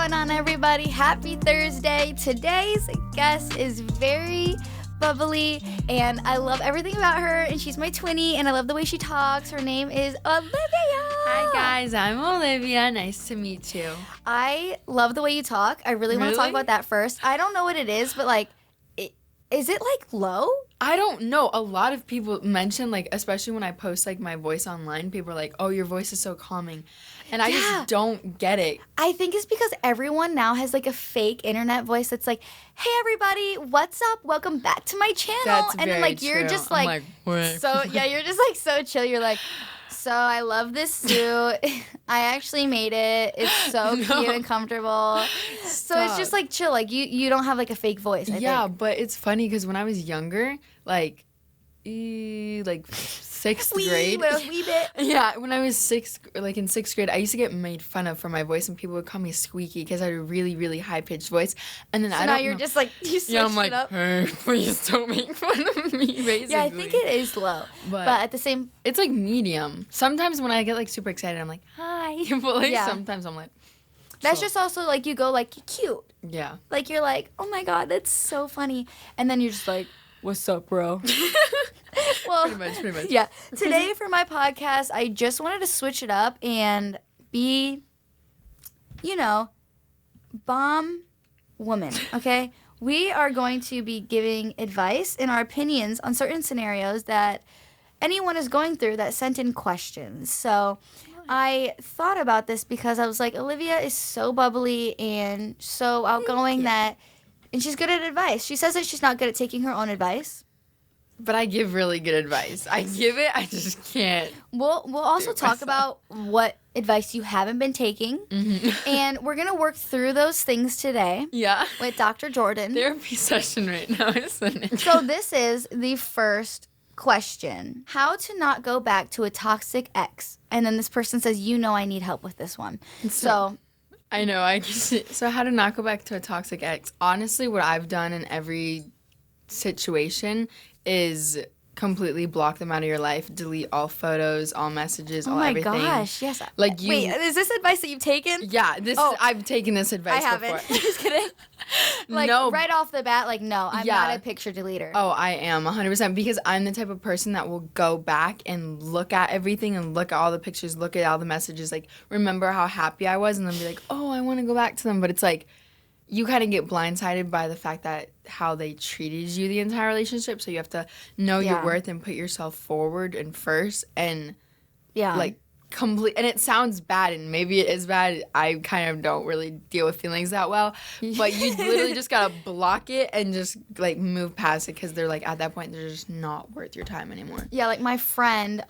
going on, everybody? Happy Thursday. Today's guest is very bubbly, and I love everything about her, and she's my twinnie, and I love the way she talks. Her name is Olivia. Hi, guys. I'm Olivia. Nice to meet you. I love the way you talk. I really want to talk about that first. I don't know what it is, but, like, is it, like, low? I don't know. A lot of people mention, like, especially when I post, like, my voice online, people are like, oh, your voice is so calming. And I just don't get it. I think it's because everyone now has, like, a fake internet voice that's like, hey, everybody, what's up? Welcome back to my channel. That's and then, like, very you're true. just, like, what? so, yeah, you're just, like, so chill. You're like, so I love this suit. I actually made it. It's so cute and comfortable. So it's just, like, chill. Like, you don't have, like, a fake voice, I think. But it's funny because when I was younger, like sixth grade. Wee bit. Yeah, when I was in sixth grade, I used to get made fun of for my voice, and people would call me Squeaky because I had a really, really high-pitched voice. And then now you're just like, you switched I'm like, it up. hey, please don't make fun of me, basically. Yeah, I think it is low. But at the same... It's like medium. Sometimes when I get like super excited, I'm like, hi. But like sometimes I'm like... That's just also like you go like, cute. Yeah. Like you're like, oh my God, that's so funny. And then you're just like, what's up, bro? Well, pretty much. Yeah. Today for my podcast, I just wanted to switch it up and be, bomb woman, okay? We are going to be giving advice and our opinions on certain scenarios that anyone is going through that sent in questions. So I thought about this because I was like, Olivia is so bubbly and so outgoing and she's good at advice. She says that she's not good at taking her own advice. But I give really good advice. I give it, I just can't. We'll also talk about what advice you haven't been taking. Mm-hmm. And we're going to work through those things today. Yeah. With Dr. Jordyn. Therapy session right now, isn't it? So this is the first question. How to not go back to a toxic ex. And then this person says, I need help with this one. So I know. So how to not go back to a toxic ex. Honestly, what I've done in every situation is completely block them out of your life, delete all photos, all messages, all everything. Oh my gosh, yes. Like Wait, is this advice that you've taken? Yeah, I've taken this advice I haven't. before. Just kidding. No. Right off the bat, no, I'm not a picture deleter. Oh, I am 100% because I'm the type of person that will go back and look at everything and look at all the pictures, look at all the messages, like remember how happy I was and then be like, oh, I want to go back to them. But it's like, you kind of get blindsided by the fact that how they treated you the entire relationship. So you have to know your worth and put yourself forward and first and complete. And it sounds bad, and maybe it is bad. I kind of don't really deal with feelings that well. But you literally just got to block it and just move past it because they're at that point, they're just not worth your time anymore. Yeah, my friend,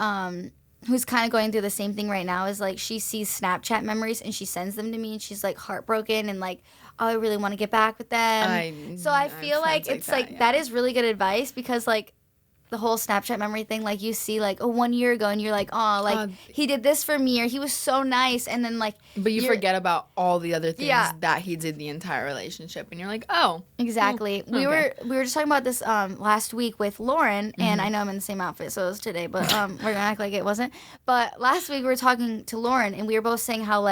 who's kind of going through the same thing right now is she sees Snapchat memories and she sends them to me and she's heartbroken and oh, I really want to get back with them. So I feel it's that is really good advice because the whole Snapchat memory thing, you see 1 year ago and you're he did this for me or he was so nice and then but you forget about all the other things that he did the entire relationship and you're like, oh. Exactly. We were just talking about this last week with Lauren and I know I'm in the same outfit so it was today but we're gonna act like it wasn't. But last week we were talking to Lauren and we were both saying how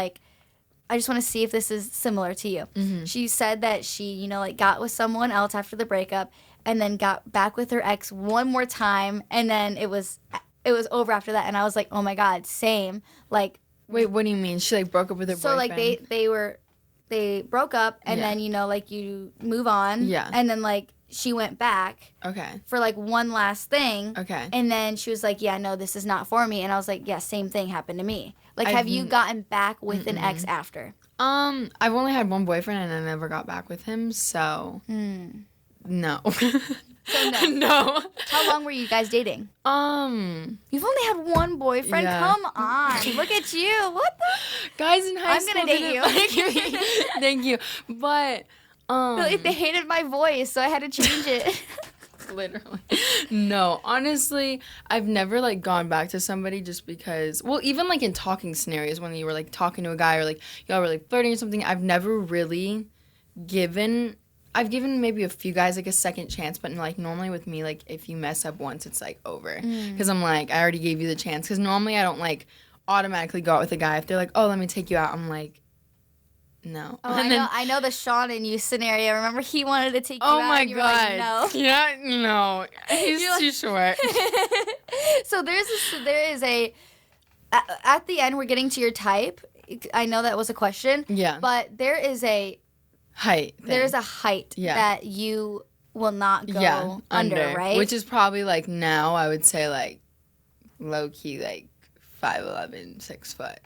I just want to see if this is similar to you. Mm-hmm. She said that she, got with someone else after the breakup and then got back with her ex one more time and then it was over after that and I was like, oh my God, same. Wait, what do you mean? She broke up with her boyfriend? So they broke up and then, you move on. Yeah. And then she went back. Okay. For one last thing. Okay. And then she was like, yeah, no, this is not for me. And I was like, yeah, same thing happened to me. Have you gotten back with an ex after? I've only had one boyfriend and I never got back with him, so no. So no. No. How long were you guys dating? You've only had one boyfriend? Yeah. Come on. Look at you. What the? Guys in high school I'm gonna date you. Thank you. But they hated my voice, so I had to change it. Literally. No, honestly, I've never gone back to somebody just because, well, even in talking scenarios when you were talking to a guy or y'all were flirting or something, I've never really given maybe a few guys a second chance, but normally with me, if you mess up once, it's over. Because I'm I already gave you the chance. Because normally I don't automatically go out with a guy. If they're oh, let me take you out, I'm no. Oh, And I know the Sean and you scenario. Remember, he wanted to take you oh out. my And you were God. like, no. Yeah, no. He's You're too short. So there is a at the end we're getting to your type. I know that was a question. Yeah. But there is a Height thing. There's a height that you will not go under, right? Which is probably like now I would say like low key like 5'11", 6 foot.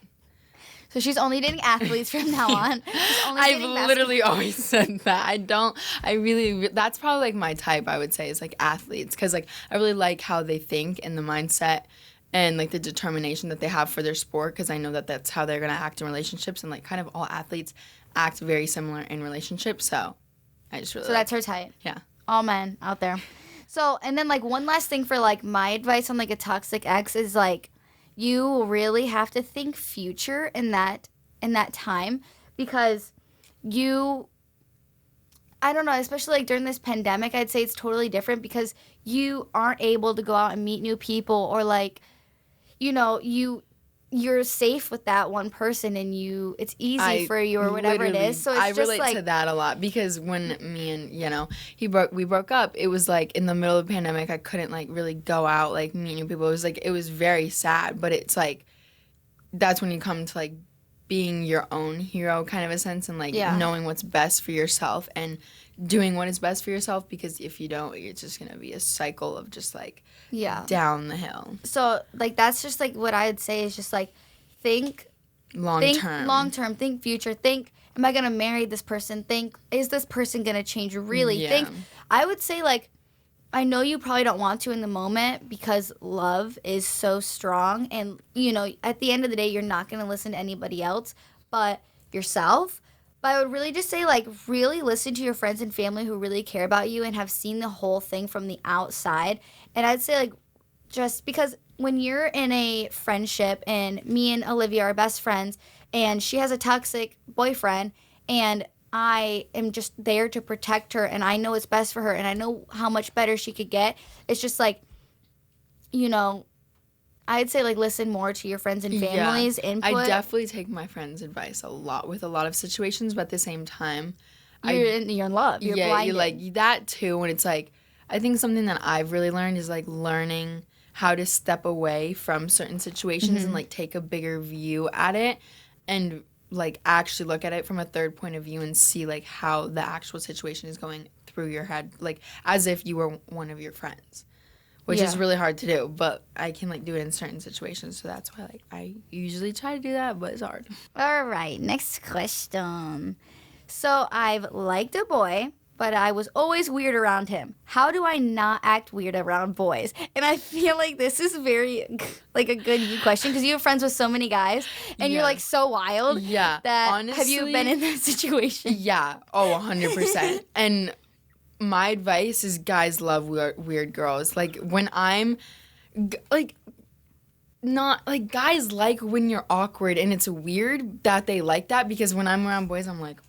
So she's only dating athletes from now on. I've literally always said that. That's probably like my type, I would say, is like athletes. Because like I really like how they think and the mindset and like the determination that they have for their sport. Because I know that that's how they're going to act in relationships. And like kind of all athletes act very similar in relationships. So I just really So that's her type. Yeah. All men out there. So, and then like one last thing for like my advice on like a toxic ex is like, you really have to think future in that time because I don't know, especially like during this pandemic, I'd say it's totally different because you aren't able to go out and meet new people or like, you know, you're safe with that one person and it's easy for you or whatever it is. So it's I just relate to that a lot because when me and, we broke up, it was like in the middle of the pandemic, I couldn't like really go out, like meet new people. It was very sad, but it's like, that's when you come to like being your own hero kind of a sense and like knowing what's best for yourself and doing what is best for yourself because if you don't, it's just going to be a cycle of just like down the hill. So like that's just like what I'd say is just like think long term, think future, think am I going to marry this person? Think is this person going to change really? Think I would say like I know you probably don't want to in the moment because love is so strong and at the end of the day you're not going to listen to anybody else but yourself. But I would really just say, like, really listen to your friends and family who really care about you and have seen the whole thing from the outside. And I'd say, like, just because when you're in a friendship and me and Olivia are best friends and she has a toxic boyfriend and I am just there to protect her and I know it's best for her and I know how much better she could get, it's just, like, I'd say, like, listen more to your friends and family's input. I definitely take my friends' advice a lot with a lot of situations, but at the same time... You're in love. You're blinded. You're like, that too, and it's like, I think something that I've really learned is, like, learning how to step away from certain situations and, like, take a bigger view at it and, like, actually look at it from a third point of view and see, like, how the actual situation is going through your head, like, as if you were one of your friends. Which is really hard to do, but I can, like, do it in certain situations. So that's why, like, I usually try to do that, but it's hard. All right, next question. So I've liked a boy, but I was always weird around him. How do I not act weird around boys? And I feel like this is very, like, a good question because you have friends with so many guys, and you're, like, so wild. Yeah, that honestly, have you been in that situation? Yeah, 100%. And... my advice is guys love weird girls. Like, when I'm, like, not, like, guys like when you're awkward, and it's weird that they like that, because when I'm around boys, I'm like,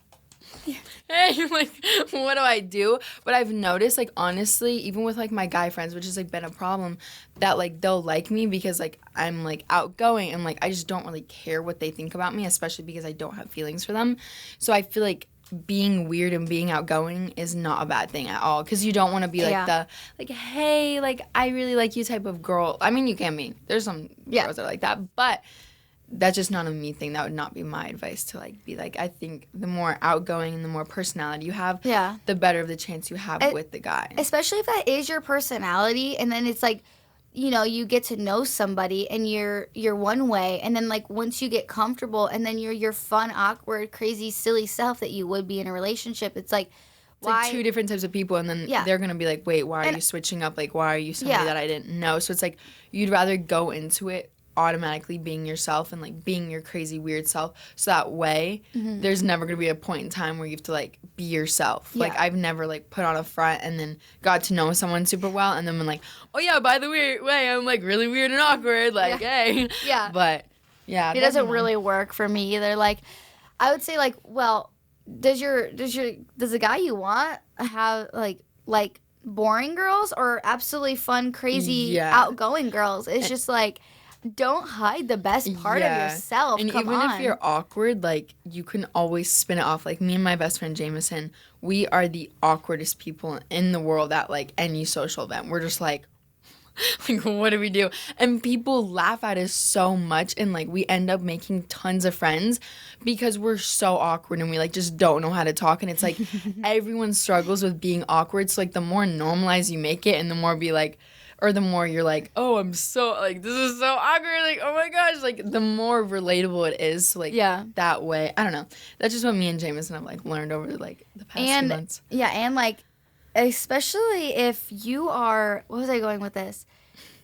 hey, like, what do I do? But I've noticed, like, honestly, even with, like, my guy friends, which has, like, been a problem, that, like, they'll like me because, like, I'm, like, outgoing, and, like, I just don't really care what they think about me, especially because I don't have feelings for them. So I feel like being weird and being outgoing is not a bad thing at all because you don't want to be like the like, hey, like, I really like you type of girl. I mean, you can be, there's some girls that are like that, but that's just not a me thing. That would not be my advice to, like, be like, I think the more outgoing and the more personality you have, the better of the chance you have with the guy, especially if that is your personality. And then it's like, you get to know somebody and you're one way, and then, like, once you get comfortable and then you're your fun, awkward, crazy, silly self that you would be in a relationship, it's like, it's like two different types of people, and then they're going to be like, wait, why are you switching up? Like, why are you somebody that I didn't know? So it's like, you'd rather go into it automatically being yourself and, like, being your crazy, weird self. So that way, there's never going to be a point in time where you have to, like, be yourself. Like, I've never, like, put on a front and then got to know someone super well and then been like, oh, yeah, by the way, I'm, like, really weird and awkward. Like, hey. Yeah. But, yeah. It doesn't really work for me either. Like, I would say, like, well, does the guy you want have, like boring girls or absolutely fun, crazy, outgoing girls? It's just, like, don't hide the best part of yourself. And Come even on. if you're awkward, like, you can always spin it off. Like, me and my best friend Jameson, we are the awkwardest people in the world at, like, any social event. We're just like, what do we do? And people laugh at us so much, and, like, we end up making tons of friends because we're so awkward and we, like, just don't know how to talk. And it's like everyone struggles with being awkward. So, like, the more normalized you make it and the more be like, or the more you're like, oh, I'm so, like, this is so awkward. Like, oh my gosh. Like, the more relatable it is. So, like, that way. I don't know. That's just what me and Jameson have, like, learned over, like, the past few months. Yeah, and, like, especially if you are, what was I going with this?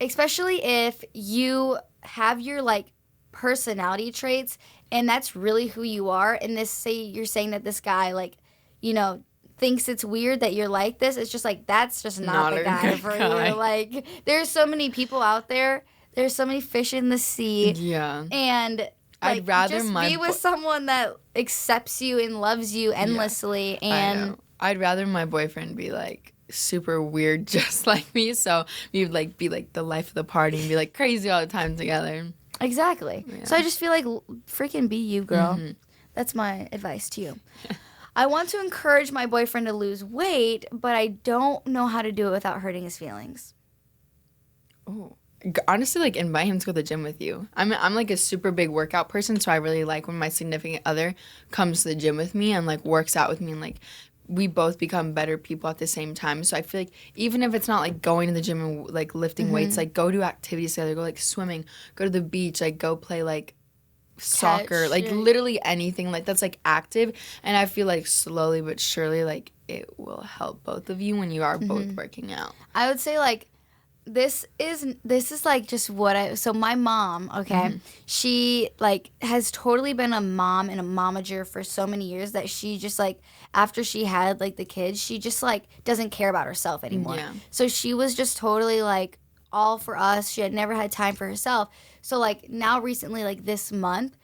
Especially if you have your, like, personality traits and that's really who you are, and you're saying that this guy, like, you know, thinks it's weird that you're like this, it's just like, that's just not the guy for you. Like, there's so many people out there, there's so many fish in the sea. Yeah. And, like, I'd rather just be with someone that accepts you and loves you endlessly. And I'd rather my boyfriend be, like, super weird just like me, so we would, like, be, like, the life of the party and be, like, crazy all the time together. Exactly. Yeah. So I just feel like, freaking be you, girl. That's my advice to you. I want to encourage my boyfriend to lose weight, but I don't know how to do it without hurting his feelings. Oh, honestly, like, invite him to go to the gym with you. I'm like a super big workout person, so I really like when my significant other comes to the gym with me and, like, works out with me, and, like, we both become better people at the same time. So I feel like even if it's not, like, going to the gym and, like, lifting weights, like, go do activities together, go, like, swimming, go to the beach, like, go play, like, soccer, like, literally anything, like, that's, like, active. And I feel like slowly but surely, like, it will help both of you when you are both working out. I would say, like, this is like just so my mom, okay, she, like, has totally been a mom and a momager for so many years that she just, like, after she had, like, the kids, she just, like, doesn't care about herself anymore. So she was just totally, like, all for us. She had never had time for herself. So, like, now recently, like, this month,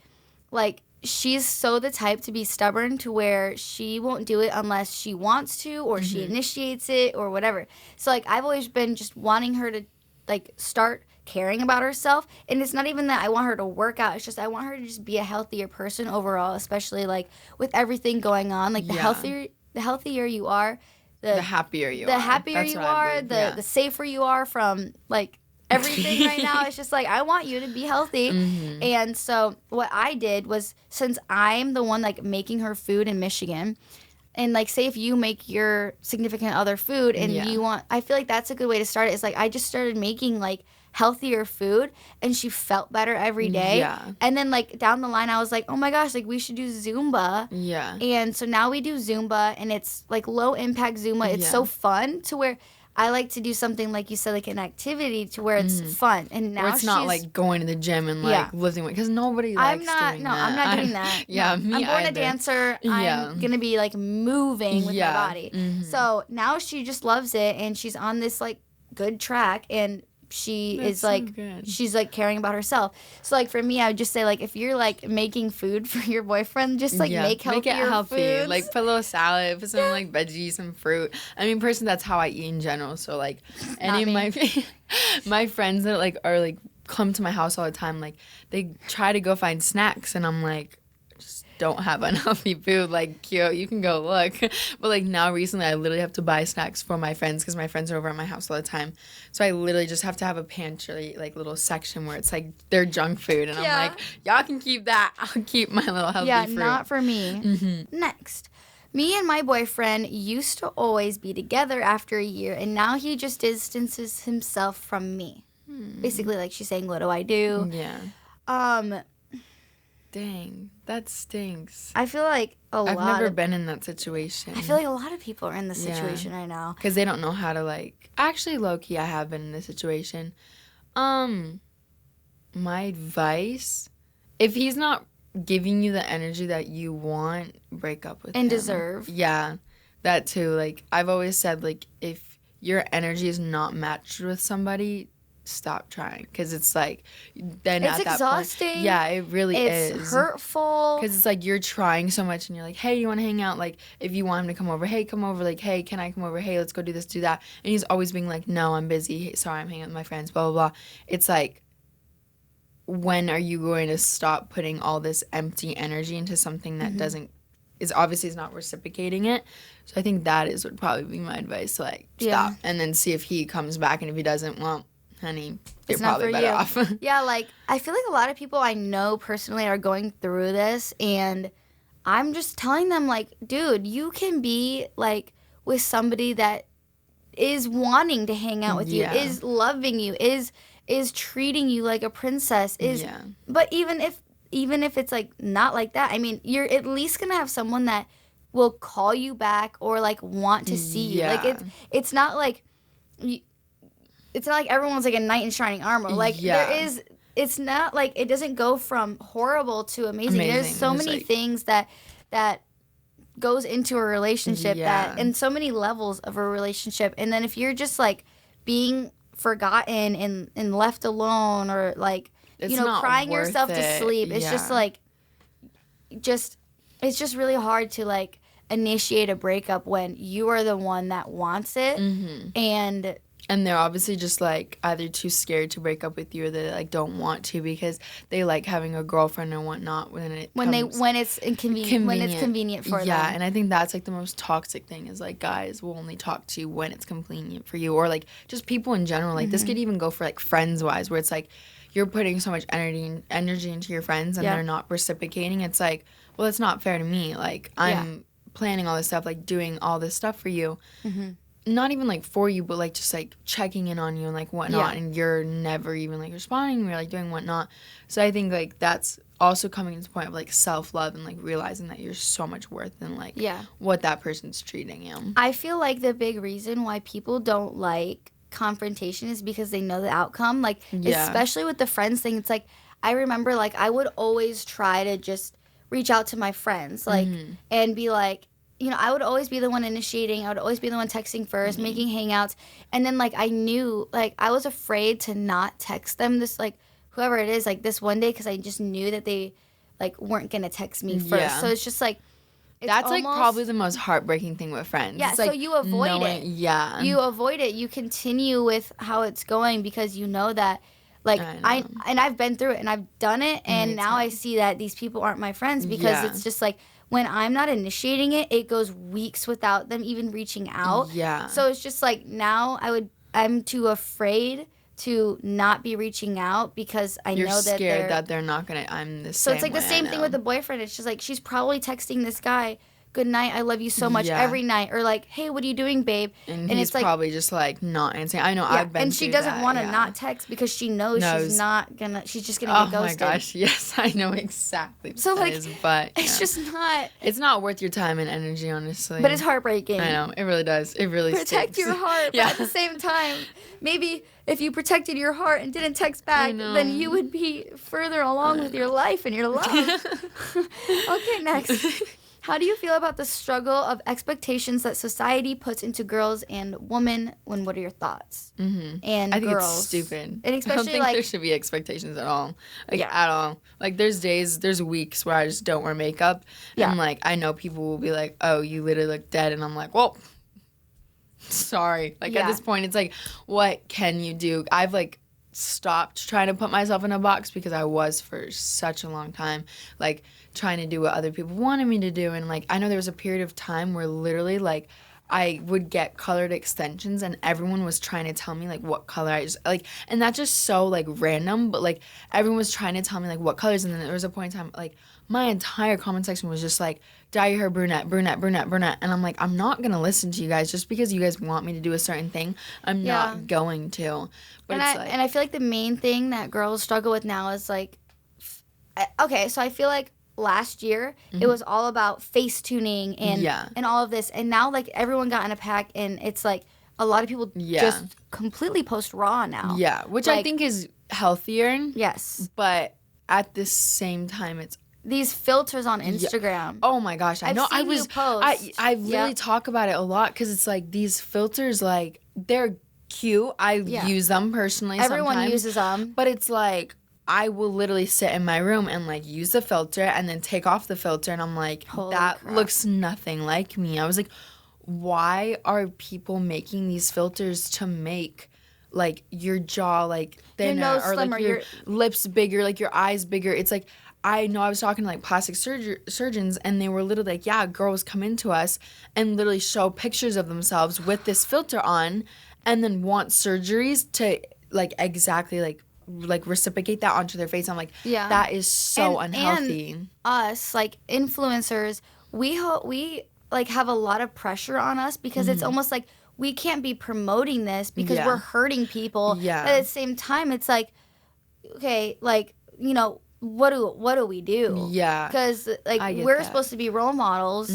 like, she's so the type to be stubborn to where she won't do it unless she wants to or she initiates it or whatever. So, like, I've always been just wanting her to, like, start caring about herself. And it's not even that I want her to work out. It's just I want her to just be a healthier person overall, especially, like, with everything going on. Like, the healthier you are, the happier you are. The safer you are from, like, everything right now. It's just like, I want you to be healthy. And so what I did was, since I'm the one, like, making her food in Michigan, and, like, say if you make your significant other food and you want, I feel like that's a good way to start it. It's like, I just started making, like, healthier food and she felt better every day. And then, like, down the line I was like, oh my gosh, like, we should do Zumba. And so now we do Zumba, and it's, like, low impact Zumba. It's so fun to where I like to do something, like you said, like an activity to where it's fun. And now it's not like going to the gym and, like, lifting weight, because nobody likes doing that. I'm not doing that. Me I'm born either. a dancer. I'm going to be, like, moving with my body. So now she just loves it, and she's on this, like, good track, and she is, like, she's, like, caring about herself. So, like, for me, I would just say, like, if you're, like, making food for your boyfriend, just, like, make it healthy. Foods. Like, put a little salad, put some, like, veggies, some fruit. I mean, personally, that's how I eat in general. So, like, any of my friends that, like, are, like, come to my house all the time, like, they try to go find snacks, and I'm like, don't have unhealthy food, like, cute, you can go look. But, like, now recently I literally have to buy snacks for my friends because my friends are over at my house all the time. So I literally just have to have a pantry, like, little section where it's, like, their junk food, and I'm like, y'all can keep that, I'll keep my little healthy fruit. Not for me. Next, me and my boyfriend used to always be together after a year, and now he just distances himself from me. Basically, like, she's saying, what do I do? Dang, that stinks. I feel like I've never been in that situation. I feel like a lot of people are in this situation right now. Because they don't know how to, like... Actually, low-key, I have been in this situation. My advice, if he's not giving you the energy that you want, break up with him. And deserve. Yeah, that too. Like, I've always said, like, if your energy is not matched with somebody, stop trying, because it's like, then it's at that exhausting. Point, yeah, it really is. It's hurtful. Because it's like you're trying so much, and you're like, hey, you want to hang out? Like, if you want him to come over, hey, come over. Like, hey, can I come over? Hey, let's go do this, do that. And he's always being like, no, I'm busy. Sorry, I'm hanging out with my friends. Blah blah blah. It's like, when are you going to stop putting all this empty energy into something that is not reciprocating it? So I think that would probably be my advice, to like stop and then see if he comes back, and if he doesn't, well, honey, you're probably better off. Yeah, like I feel like a lot of people I know personally are going through this, and I'm just telling them, like, dude, you can be like with somebody that is wanting to hang out with you, is loving you, is treating you like a princess, but even if it's like not like that, I mean, you're at least gonna have someone that will call you back or like want to see you. Like it's not like everyone's like a knight in shining armor. Like it's not like, it doesn't go from horrible to amazing. There's so many things that goes into a relationship, that and so many levels of a relationship. And then if you're just like being forgotten and left alone, or like crying yourself to sleep, it's just like it's just really hard to like initiate a breakup when you are the one that wants it. And they're obviously just like either too scared to break up with you, or they like don't want to because they like having a girlfriend or whatnot when it's convenient for them. Yeah, and I think that's like the most toxic thing, is like guys will only talk to you when it's convenient for you, or like just people in general. Like this could even go for like friends wise, where it's like you're putting so much energy into your friends and they're not reciprocating. It's like, well, it's not fair to me. Like I'm planning all this stuff, like doing all this stuff for you. Not even like for you, but like just like checking in on you and like whatnot, and you're never even like responding, you're like doing whatnot. So I think like that's also coming to the point of like self-love and like realizing that you're so much worth than like what that person's treating you. I feel like the big reason why people don't like confrontation is because they know the outcome. Like especially with the friends thing, it's like I remember like I would always try to just reach out to my friends, like and be like, I would always be the one initiating. I would always be the one texting first, making hangouts. And then, like, I knew, like, I was afraid to not text them this, like, whoever it is, like, this one day, because I just knew that they, like, weren't going to text me first. So it's just, like, that's, like, probably the most heartbreaking thing with friends. Yeah, it's so like you avoid it. Yeah. You avoid it. You continue with how it's going because you know that, like, I've been through it, and I've done it, and now I see that these people aren't my friends because it's just, like, when I'm not initiating it, it goes weeks without them even reaching out. Yeah. So it's just like now I'm too afraid to not be reaching out because I know that you're scared that they're not gonna. I'm the same. So it's like the same thing with the boyfriend. It's just like she's probably texting this guy, "Good night, I love you so much," every night, or like, "Hey, what are you doing, babe?" And he's it's like, probably just like not answering. I know I've been. And she doesn't want to not text because she knows she's not gonna. She's just gonna get ghosted. Oh my gosh, yes, I know exactly. What so like, but it's just not. It's not worth your time and energy, honestly. But it's heartbreaking. I know it really does. It really protect your heart. But at the same time, maybe if you protected your heart and didn't text back, then you would be further along with your life and your love. Okay, next. How do you feel about the struggle of expectations that society puts into girls and women? What are your thoughts? And I think girls. It's stupid. And especially I don't think there should be expectations at all. At all. Like, there's weeks where I just don't wear makeup. And, like, I know people will be like, oh, you literally look dead. And I'm like, well, sorry. Like, at this point, it's like, what can you do? I've, like, stopped trying to put myself in a box because I was for such a long time, like, trying to do what other people wanted me to do. And, like, I know there was a period of time where literally, like, I would get colored extensions and everyone was trying to tell me, like, what color I just, like, and that's just so, like, random, but, like, everyone was trying to tell me, like, what colors. And then there was a point in time, like, my entire comment section was just, like, dye your hair brunette, brunette, brunette, brunette. And I'm like, I'm not going to listen to you guys just because you guys want me to do a certain thing. I'm not going to. But and I feel like the main thing that girls struggle with now is, like, okay, so I feel like last year it was all about face tuning and all of this. And now, like, everyone got in a pack and it's, like, a lot of people just completely post raw now. Yeah, which I think is healthier. Yes. But at the same time, it's these filters on Instagram. Yeah. Oh my gosh, I know. I really talk about it a lot because it's like these filters, like, they're cute. I use them personally. Everyone sometimes, uses them, but it's like I will literally sit in my room and, like, use the filter and then take off the filter, and I'm like, holy that crap. Looks nothing like me. I was like, why are people making these filters to make, like your jaw like thinner, nose or slimmer, like your lips bigger, like your eyes bigger. It's like, I know I was talking to like plastic surgeons, and they were literally like, yeah, girls come into us and literally show pictures of themselves with this filter on, and then want surgeries to like exactly like reciprocate that onto their face. I'm like, Yeah. that is so unhealthy. And us, like influencers, we like have a lot of pressure on us because it's almost like we can't be promoting this because we're hurting people. Yeah. But at the same time, it's like, okay, like, you know, what do we do? Yeah. Because like we're supposed to be role models.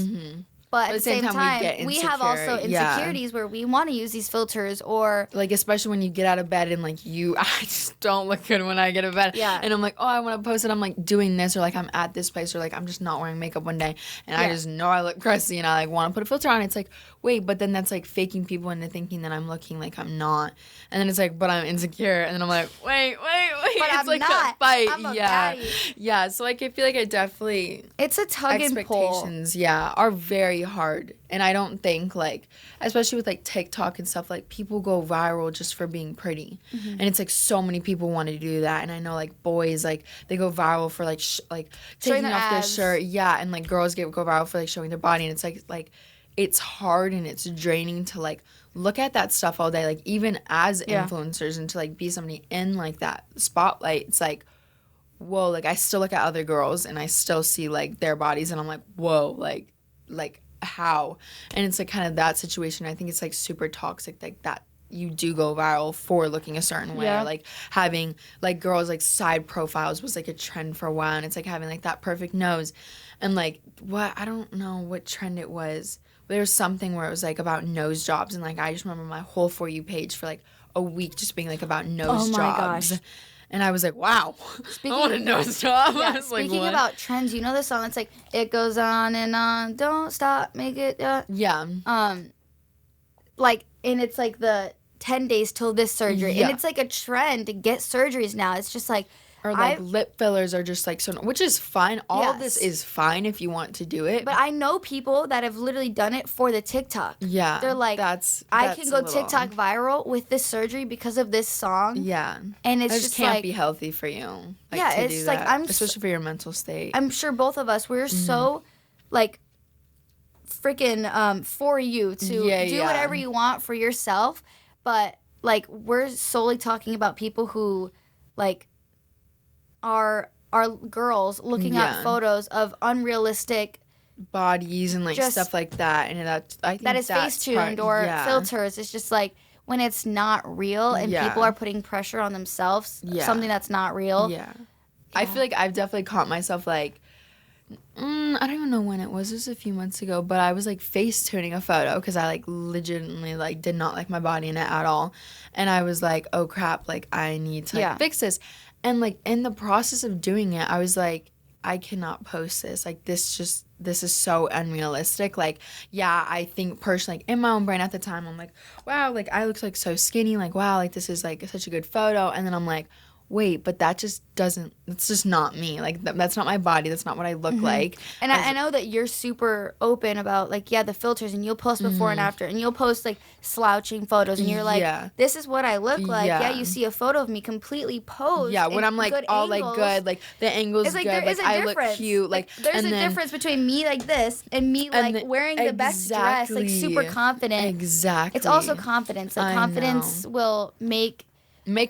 But at the same time, we have also insecurities where we want to use these filters, or like, especially when you get out of bed and like I just don't look good when I get out of bed. Yeah. And I'm like, oh, I want to post it. I'm like doing this, or like I'm at this place, or like I'm just not wearing makeup one day, and I just know I look crusty, and I like want to put a filter on. It's like, wait, but then that's like faking people into thinking that I'm looking like I'm not, and then it's like, but I'm insecure, and then I'm like, wait. But it's I'm like not. a fight. I'm a yeah. baddie. Yeah. So like I feel like I definitely it's a tug and pull. Expectations, are very hard. And I don't think, like, especially with, like, TikTok and stuff, like, people go viral just for being pretty. And it's, like, so many people want to do that. And I know, like, boys, like, they go viral for, like, taking off their shirt. Yeah, and, like, girls go viral for, like, showing their body. And it's, like, it's hard and it's draining to, like, look at that stuff all day. Like, even as influencers, and to, like, be somebody in, like, that spotlight, it's, like, whoa, like, I still look at other girls and I still see, like, their bodies. And I'm, like, whoa, like how? And it's like kind of that situation. I think it's like super toxic, like that you do go viral for looking a certain way. Or like having like girls like side profiles was like a trend for a while, and it's like having like that perfect nose, and like what, I don't know what trend it was, but there was something where it was like about nose jobs, and like I just remember my whole For You page for like a week just being like about nose jobs. Gosh. And I was like, wow, I want a nose job. Yeah, I was speaking like, about trends, you know the song? It's like, it goes on and on, don't stop, make it. Yeah. Like, and it's like the 10 days till this surgery. Yeah. And it's like a trend to get surgeries now. It's just like, or like lip fillers are just like so, which is fine. All of this is fine if you want to do it. But I know people that have literally done it for the TikTok. Yeah. They're like, that's I can go TikTok viral with this surgery because of this song. Yeah. And it's just can't be healthy for you. Like, yeah, to it's do like that, especially for your mental state. I'm sure both of us, we're so like freaking for you to do whatever you want for yourself. But like we're solely talking about people who like are girls looking at photos of unrealistic bodies and like stuff like that, and I think that is face-tuned or filters. It's just like when it's not real and people are putting pressure on themselves, something that's not real. Yeah. I feel like I've definitely caught myself like, I don't even know when it was. It was a few months ago, but I was like face-tuning a photo because I like legitimately like did not like my body in it at all, and I was like, oh crap, like I need to like, fix this. And, like, in the process of doing it, I was like, I cannot post this. Like, this is so unrealistic. Like, yeah, I think personally, like, in my own brain at the time, I'm like, wow, like, I look, like, so skinny. Like, wow, like, this is, like, such a good photo. And then I'm like, wait, but that just doesn't, that's just not me. Like, that's not my body. That's not what I look like. And I know that you're super open about, like, the filters, and you'll post before and after, and you'll post, like, slouching photos, and you're like, this is what I look like. Yeah, you see a photo of me completely posed. Yeah, when I'm, like, all, angles. like, good, like, the angle's it's like, good, there is like, a I look cute. Like, there's a difference between me like this and me, like, wearing the best dress, like, super confident. Exactly. It's also confidence. Like, confidence will make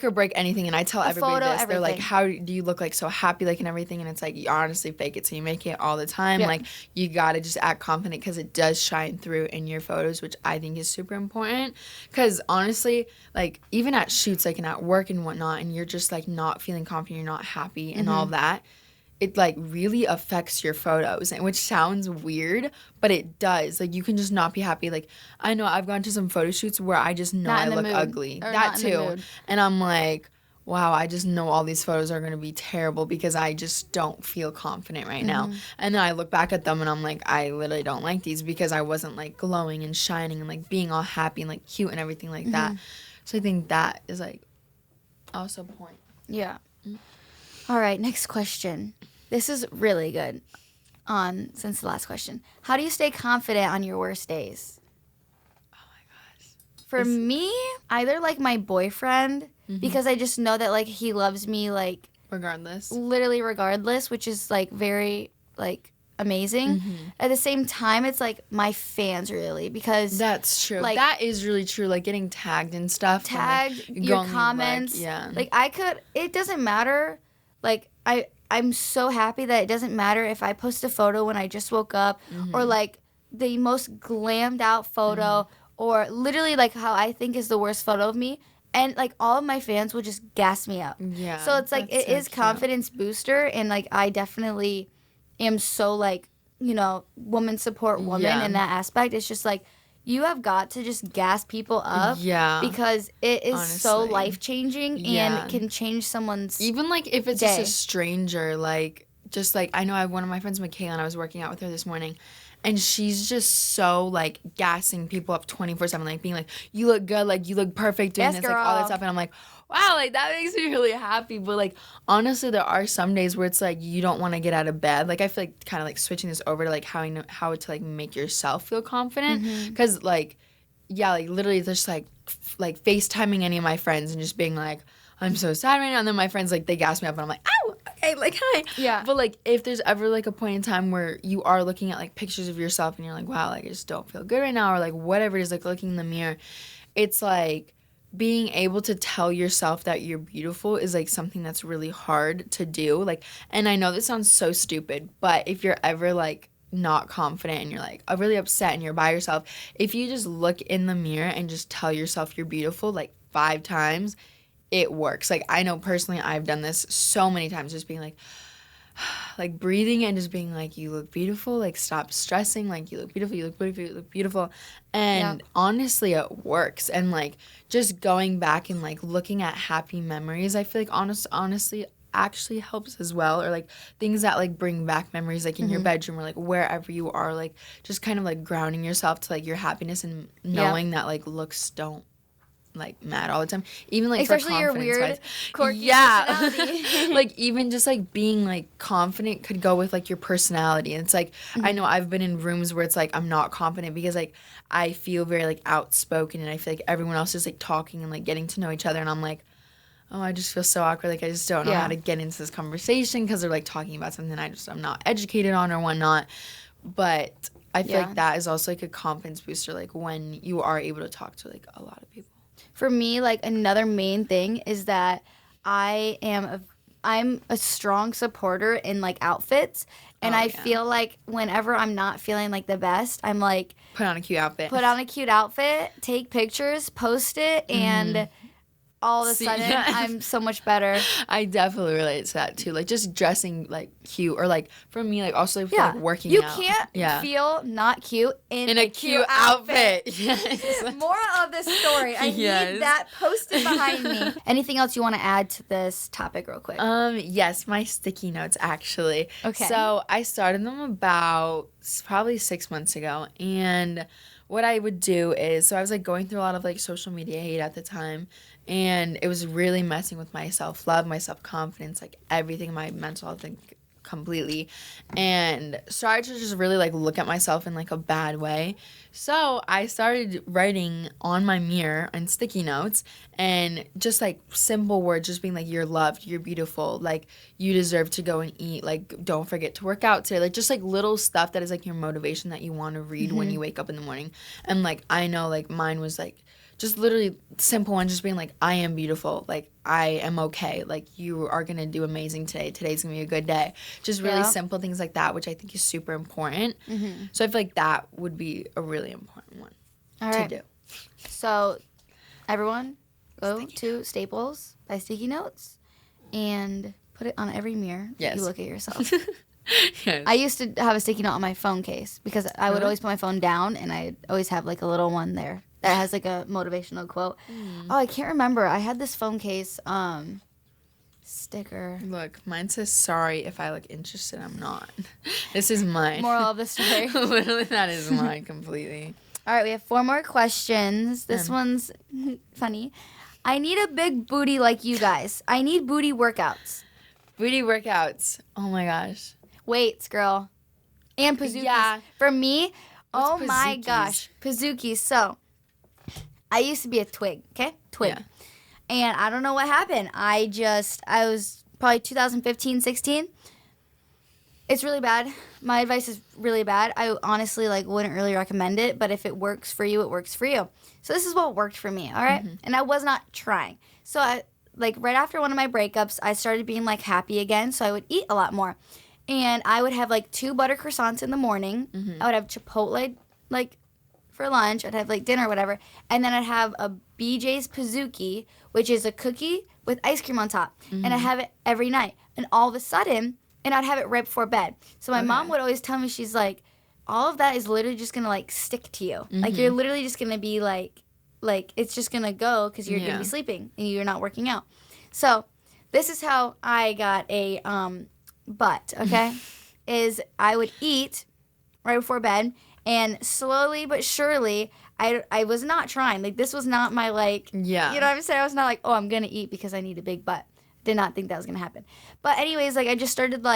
or break anything. And I tell everybody this, they're like, how do you look like so happy, like, and everything? And it's like, you honestly fake it so you make it all the time. Like, you gotta just act confident because it does shine through in your photos, which I think is super important. Because honestly, like, even at shoots, like, and at work and whatnot, and you're just like not feeling confident, you're not happy and all that, it like really affects your photos, and which sounds weird, but it does. Like, you can just not be happy. Like, I know I've gone to some photo shoots where I just know I look ugly. That too. And I'm like, wow, I just know all these photos are going to be terrible because I just don't feel confident right now. And then I look back at them and I'm like, I literally don't like these because I wasn't like glowing and shining and like being all happy and like cute and everything like that. So I think that is like also a point. Yeah. All right, next question. This is really good since the last question. How do you stay confident on your worst days? Oh my gosh. For me, either like my boyfriend, because I just know that like he loves me like literally regardless, which is like very like amazing. At the same time, it's like my fans really, because that's true. Like, that is really true. Like getting tagged and stuff. Tagged, and, like, your comments. Like it doesn't matter. Like I'm so happy that it doesn't matter if I post a photo when I just woke up or like the most glammed out photo or literally like how I think is the worst photo of me. And like all of my fans will just gas me up. Yeah. So it's like it is confidence booster, and like I definitely am so like, you know, woman support woman in that aspect. It's just like you have got to just gas people up. Yeah. Because it is so life changing and can change someone's even like if it's day. Just a stranger, like just like I know I have one of my friends, Michaela, and I was working out with her this morning. And she's just so, like, gassing people up 24/7, like, being like, you look good, like, you look perfect doing this, girl. like, all that stuff. And I'm like, wow, like, that makes me really happy. But, like, honestly, there are some days where it's, like, you don't want to get out of bed. Like, I feel like kind of, like, switching this over to, like, how to, like, make yourself feel confident. Because, like, yeah, like, literally just, like, FaceTiming any of my friends and just being like, I'm so sad right now. And then my friends, like, they gas me up and I'm like, ow, okay, like, hi. Yeah. But, like, if there's ever, like, a point in time where you are looking at, like, pictures of yourself and you're like, wow, like, I just don't feel good right now, or, like, whatever it is, like, looking in the mirror, it's, like, being able to tell yourself that you're beautiful is, like, something that's really hard to do. Like, and I know this sounds so stupid, but if you're ever, like, not confident and you're, like, really upset and you're by yourself, if you just look in the mirror and just tell yourself you're beautiful, like, 5 times, it works. Like, I know personally I've done this so many times, just being like breathing and just being like, you look beautiful, like, stop stressing, like, you look beautiful, you look beautiful, you look beautiful. And honestly, it works. And, like, just going back and, like, looking at happy memories, I feel like honestly actually helps as well. Or, like, things that, like, bring back memories, like, in your bedroom or, like, wherever you are, like, just kind of, like, grounding yourself to, like, your happiness and knowing that, like, looks don't like matter all the time, even like especially for your weird quirky personality. Like even just like being like confident could go with like your personality. And it's like I know I've been in rooms where it's like I'm not confident because like I feel very like outspoken and I feel like everyone else is like talking and like getting to know each other and I'm like, oh, I just feel so awkward, like I just don't know how to get into this conversation because they're like talking about something I'm not educated on or whatnot. But I feel like that is also like a confidence booster, like when you are able to talk to like a lot of people. For me, like, another main thing is that I'm a strong supporter in, like, outfits. And I feel like whenever I'm not feeling, like, the best, I'm, like... Put on a cute outfit, take pictures, post it, and... all of a sudden, I'm so much better. I definitely relate to that, too. Like, just dressing, like, cute. Or, like, for me, like, also, like, working out. You can't feel not cute in a cute outfit. Yes. Moral of this story. I need that posted behind me. Anything else you want to add to this topic real quick? Yes, my sticky notes, actually. Okay. So, I started them about probably 6 months ago. And what I would do is, so I was, like, going through a lot of, like, social media hate at the time. And it was really messing with my self-love, my self-confidence, like everything, my mental health, like, completely. And started to just really, like, look at myself in, like, a bad way. So I started writing on my mirror on sticky notes and just, like, simple words, just being, like, you're loved, you're beautiful, like, you deserve to go and eat, like, don't forget to work out today. Like, just, like, little stuff that is, like, your motivation that you want to read when you wake up in the morning. And, like, I know, like, mine was, like, just literally simple one, just being like, I am beautiful. Like, I am okay. Like, you are going to do amazing today. Today's going to be a good day. Just really simple things like that, which I think is super important. So I feel like that would be a really important one to do. So, everyone, go to Staples, buy sticky notes, and put it on every mirror that you look at yourself. Yes. I used to have a sticky note on my phone case because I would always put my phone down, and I'd always have, like, a little one there that has, like, a motivational quote. Oh, I can't remember. I had this phone case sticker. Look, mine says, sorry if I look interested. I'm not. This is mine. Moral of the story. Literally, that is mine completely. All right, we have 4 more questions. This one's funny. I need a big booty like you guys. I need booty workouts. Booty workouts. Oh, my gosh. Weights, girl. And Pazookies. Yeah. For me, What's my Pazookies? gosh. Pazookies. So, I used to be a twig, okay? Twig. Yeah. And I don't know what happened. I was probably 2015, 16. It's really bad. My advice is really bad. I honestly wouldn't really recommend it, but if it works for you, it works for you. So this is what worked for me, all right? And I was not trying. So I right after one of my breakups, I started being happy again, so I would eat a lot more. And I would have 2 butter croissants in the morning. I would have Chipotle for lunch. I'd have dinner or whatever. And then I'd have a BJ's Pizookie, which is a cookie with ice cream on top. And I'd have it every night. And all of a sudden, and I'd have it right before bed. So my mom would always tell me, she's like, all of that is literally just going to stick to you. You're literally just going to be it's just going to go because you're going to be sleeping and you're not working out. So this is how I got a butt, okay? Is I would eat right before bed, and slowly but surely, I was not trying. This was not my you know what I'm saying? I was not oh, I'm going to eat because I need a big butt. Did not think that was going to happen. But anyways, I just started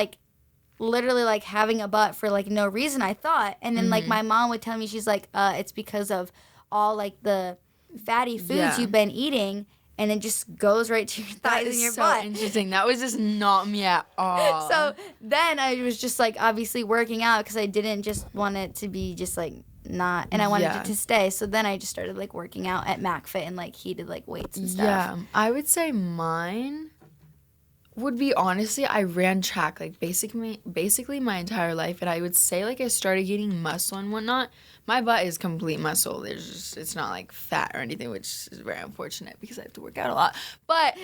literally having a butt for no reason, I thought. And then my mom would tell me, she's like, it's because of all the fatty foods you've been eating, and it just goes right to your thighs and your butt. That is so interesting. That was just not me at all. So then I was just obviously working out because I didn't just want it to be just not, and I wanted it to stay. So then I just started working out at McFit and heated weights and stuff. Yeah, I would say mine would be, honestly, I ran track basically my entire life, and I would say I started getting muscle and whatnot. My butt is complete muscle. It's not fat or anything, which is very unfortunate because I have to work out a lot. But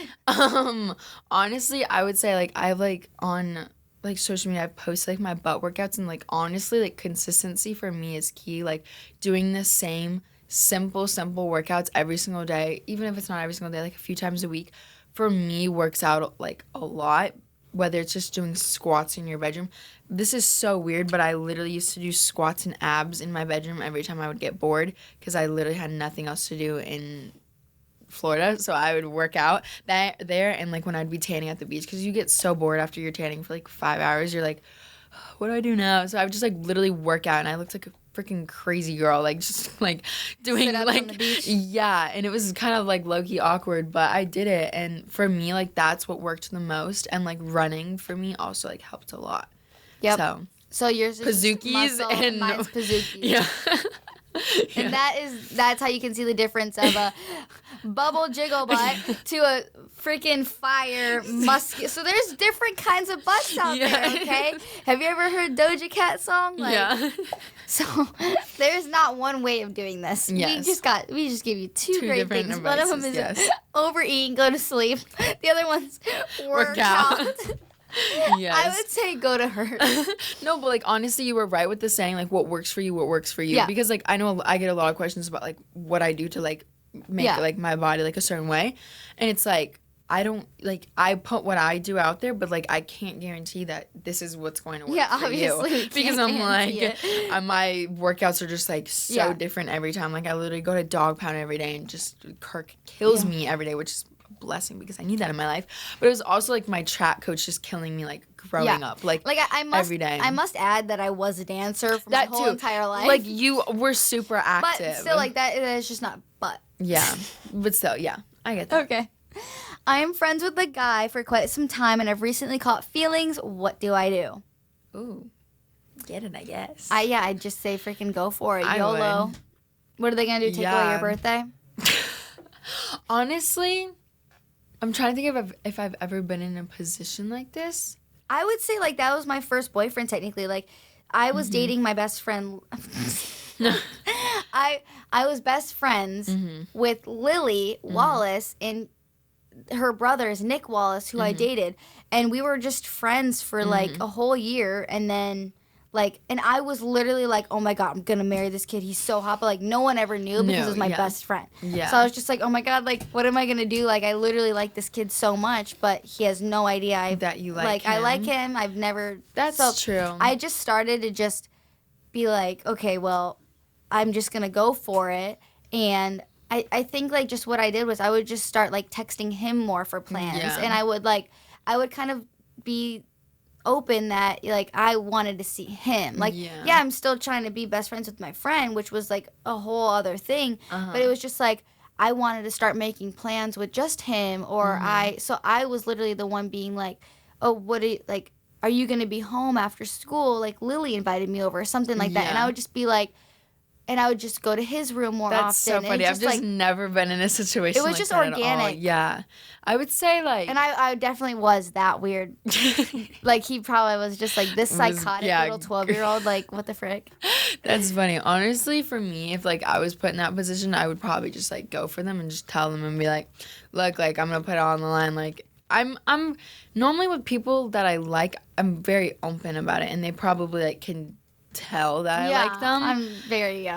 honestly, I would say I've on social media, I've posted my butt workouts, and honestly, consistency for me is key. Doing the same simple workouts every single day, even if it's not every single day, a few times a week, for me works out a lot. Whether it's just doing squats in your bedroom. This is so weird, but I literally used to do squats and abs in my bedroom every time I would get bored because I literally had nothing else to do in Florida. So I would work out there, and when I'd be tanning at the beach, because you get so bored after you're tanning for 5 hours, you're what do I do now? So I would just literally work out, and I looked like a freaking crazy girl, doing sit up on the beach. Yeah, and it was kind of low-key awkward, but I did it, and for me that's what worked the most, and running for me also helped a lot. Yep. So yours is Pizookies muscle, and mine's Pizookies. Yeah. And that's how you can see the difference of a bubble jiggle butt to a freaking fire muscular. So there's different kinds of butts out there, okay? Have you ever heard Doja Cat song? Yeah. So there's not one way of doing this. Yes. We just give you two great things. Advices, One of them is overeat and go to sleep. The other one's work out. Yes. I would say go to her. No, but honestly, you were right with the saying what works for you. Yeah. Because I know I get a lot of questions about what I do to make my body a certain way, and it's I don't I put what I do out there, but I can't guarantee that this is what's going to work for obviously you. Because I'm my workouts are just so different every time. I literally go to dog pound every day, and just Kirk kills me every day, which is blessing because I need that in my life. But it was also my track coach just killing me growing up I must every day. I must add that I was a dancer for my whole entire life. You were super active, but still that is just not butt. Yeah, but still, yeah, I get that. Okay. I am friends with a guy for quite some time, and I've recently caught feelings. What do I do? Ooh, get it, I guess. I just say freaking go for it. YOLO. Would. What are they gonna do? Take away your birthday? Honestly, I'm trying to think if I've ever been in a position like this. I would say that was my first boyfriend technically. I was dating my best friend. I was best friends with Lily Wallace and her brother is Nick Wallace, who I dated, and we were just friends for a whole year, and then and I was literally oh my god, I'm gonna marry this kid, he's so hot, but no one ever knew because it was my best friend. Yeah. So I was just oh my god, what am I gonna do? I literally like this kid so much, but he has no idea that you like him. I like him. I've never. That's true. I just started to just be okay, well, I'm just gonna go for it, and I think just what I did was I would just start texting him more for plans, and I would kind of be open that I wanted to see him. I'm still trying to be best friends with my friend, which was a whole other thing, but it was just I wanted to start making plans with just him, or I was literally the one being like, oh, are you going to be home after school? Like, Lily invited me over or something like that. And I would just be like, and I would just go to his room more often. That's so funny. I've just never been in a situation like that. It was just organic. Yeah. I would say, like... And I definitely was that weird. Like, he probably was just, like, this psychotic little 12-year-old. Like, what the frick? That's funny. Honestly, for me, if, like, I was put in that position, I would probably just, like, go for them and just tell them and be like, look, like, I'm going to put it on the line. Like, I'm normally with people that I like, I'm very open about it. And they probably, like, can... tell that I like them. I'm very,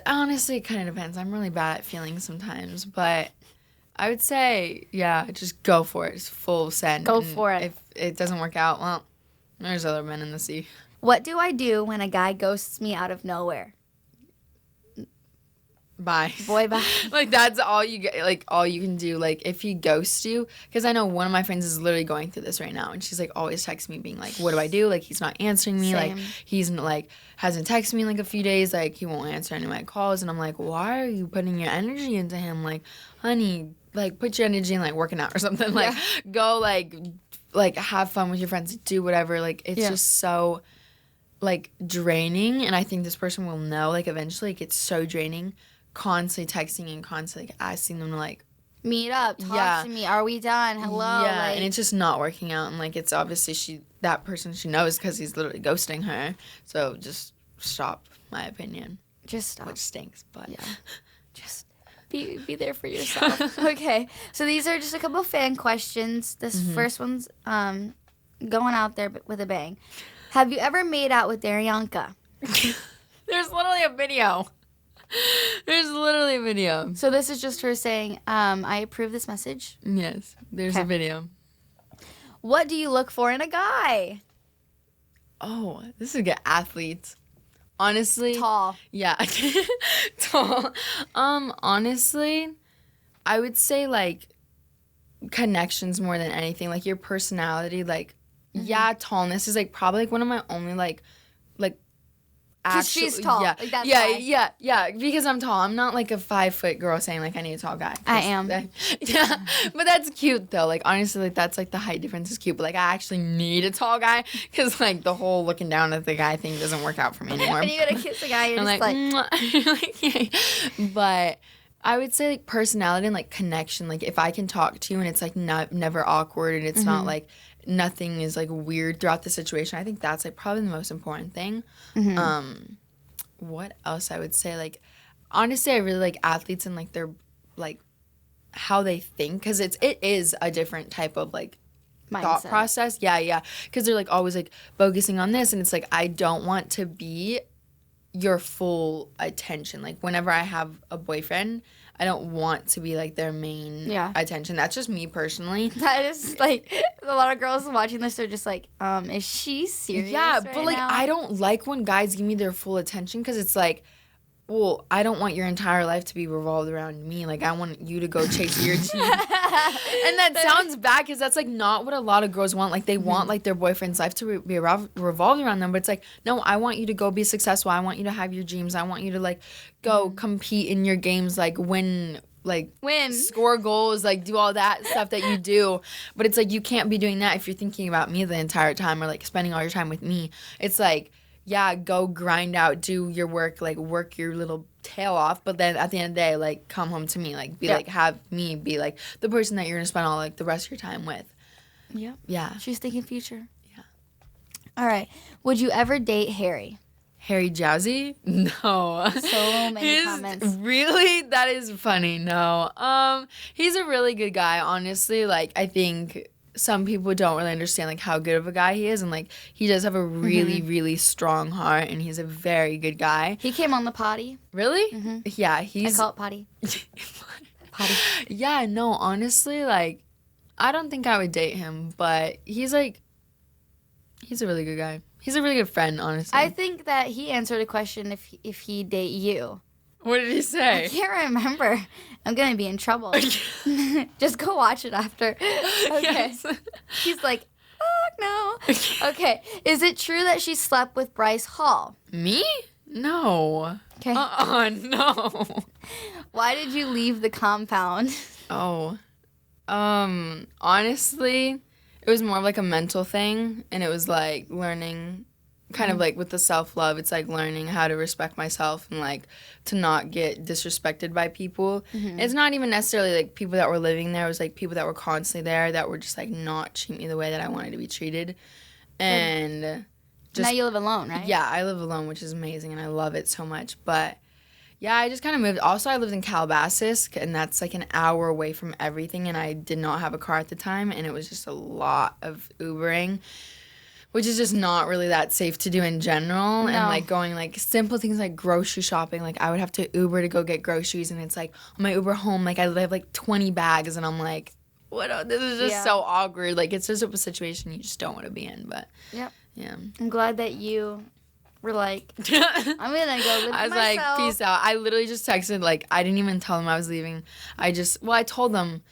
honestly, it kind of depends. I'm really bad at feelings sometimes, but I would say, just go for it. It's full send. Go for it. If it doesn't work out, well, there's other men in the sea. What do I do when a guy ghosts me out of nowhere? Bye. Boy, bye. Like, that's all you get, like, all you can do. Like, if he ghosts you, because I know one of my friends is literally going through this right now, and she's, like, always texting me being like, what do I do? Like, he's not answering me. Same. Like, he's, like, hasn't texted me in, like, a few days. Like, he won't answer any of my calls, and I'm like, why are you putting your energy into him? Like, honey, like, put your energy in, like, working out or something. Like, go, like, have fun with your friends. Do whatever. Like, it's just so, like, draining, and I think this person will know, like, eventually it gets so draining. Constantly texting and constantly like, asking them to like meet up, talk to me, are we done, hello, like, and it's just not working out, and like it's obviously that person she knows because he's literally ghosting her, so just stop, my opinion. Just stop. Which stinks, but just be there for yourself. Okay, so these are just a couple of fan questions. This first one's going out there with a bang. Have you ever made out with Daryanka? There's literally a video. There's literally a video. So this is just her saying, I approve this message. Yes, there's a video. What do you look for in a guy? Oh, this is a good athlete. Honestly. Tall. Yeah. Tall. Honestly, I would say, like, connections more than anything. Like, your personality, like, tallness is, like, probably, like, one of my only, like, because she's tall. Yeah, like, that's why. Yeah, because I'm tall. I'm not like a 5-foot girl saying like I need a tall guy. I am. Yeah, but that's cute though. Like honestly, like that's like the height difference is cute. But like I actually need a tall guy because like the whole looking down at the guy thing doesn't work out for me anymore. And you gotta kiss a guy, you're just like But I would say like personality and like connection. Like if I can talk to you and it's like never awkward and it's not like nothing is like weird throughout the situation. I think that's like probably the most important thing. What else I would say? Like honestly, I really like athletes and like their like how they think because it is a different type of like mindset. Thought process. Yeah, because they're like always like focusing on this, and it's like I don't want to be your full attention. Like whenever I have a boyfriend, I don't want to be like their main attention. That's just me personally. That is like a lot of girls watching this are just like, is she serious? Yeah, right but like now? I don't like when guys give me their full attention because it's like, well, I don't want your entire life to be revolved around me. Like I want you to go chase your dream. And that sounds bad because that's like not what a lot of girls want. Like they want like their boyfriend's life to be revolved around them. But it's like, no, I want you to go be successful. I want you to have your dreams. I want you to like go compete in your games, like win, score goals, like do all that stuff that you do. But it's like you can't be doing that if you're thinking about me the entire time or like spending all your time with me. It's like, yeah, go grind out, do your work, like work your little tail off, but then at the end of the day, like come home to me, like be like have me be like the person that you're gonna spend all like the rest of your time with. Yeah. Yeah. She's thinking future. Yeah. All right. Would you ever date Harry? Harry Jowsey? No. So many comments. Really? That is funny. No. He's a really good guy, honestly. Like I think some people don't really understand like how good of a guy he is, and like he does have a really really strong heart, and he's a very good guy. He came on the potty. Really? Yeah, I call it potty. Potty. Yeah, no, honestly, like I don't think I would date him, but he's a really good guy. He's a really good friend, honestly. I think that he answered a question if he'd date you. What did he say? I can't remember. I'm going to be in trouble. Just go watch it after. Okay. Yes. He's like, fuck no. Okay. Is it true that she slept with Bryce Hall? Me? No. Okay. No. Why did you leave the compound? Oh, honestly, it was more of like a mental thing, and it was like learning, kind of like with the self-love, it's like learning how to respect myself and like to not get disrespected by people. It's not even necessarily like people that were living there, it was like people that were constantly there that were just like not treat me the way that I wanted to be treated. And now you live alone, right? Yeah, I live alone, which is amazing, and I love it so much. But yeah, I just kind of moved. Also, I lived in Calabasas, and that's like an hour away from everything, and I did not have a car at the time, and it was just a lot of Ubering, which is just not really that safe to do in general. No. And like going like simple things like grocery shopping, like I would have to Uber to go get groceries, and it's like on my Uber home, like I have like 20 bags, and I'm like, what? This is just so awkward. Like it's just a situation you just don't want to be in. But yeah, I'm glad that you were like, I'm gonna go live with myself. I was like, peace out. I literally just texted, like, I didn't even tell them I was leaving. I told them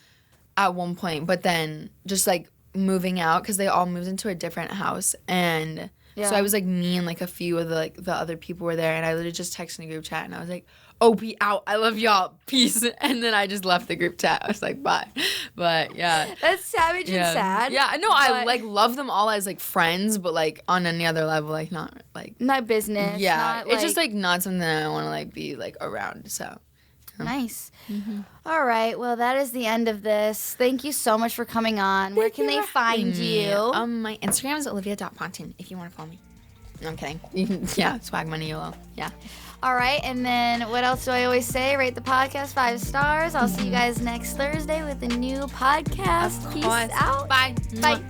at one point, but then just like moving out, because they all moved into a different house, and so I was like, me and like a few of the other people were there, and I literally just texted in a group chat, and I was like, OP out, I love y'all, peace. And then I just left the group chat. I was like, bye. But yeah, that's savage and sad. Yeah, no, I like love them all as like friends, but like on any other level, like not business. Yeah, it's just like not something that I want to like be like around. So nice. All right, well, that is the end of this. Thank you so much for coming on. Where can they find you? My Instagram is Olivia.Ponton if you want to follow me. No, I'm kidding. Yeah, swag money YOLO. Yeah. All right, and then what else do I always say? Rate the podcast 5 stars. I'll see you guys next Thursday with a new podcast. Peace out. Bye. Bye.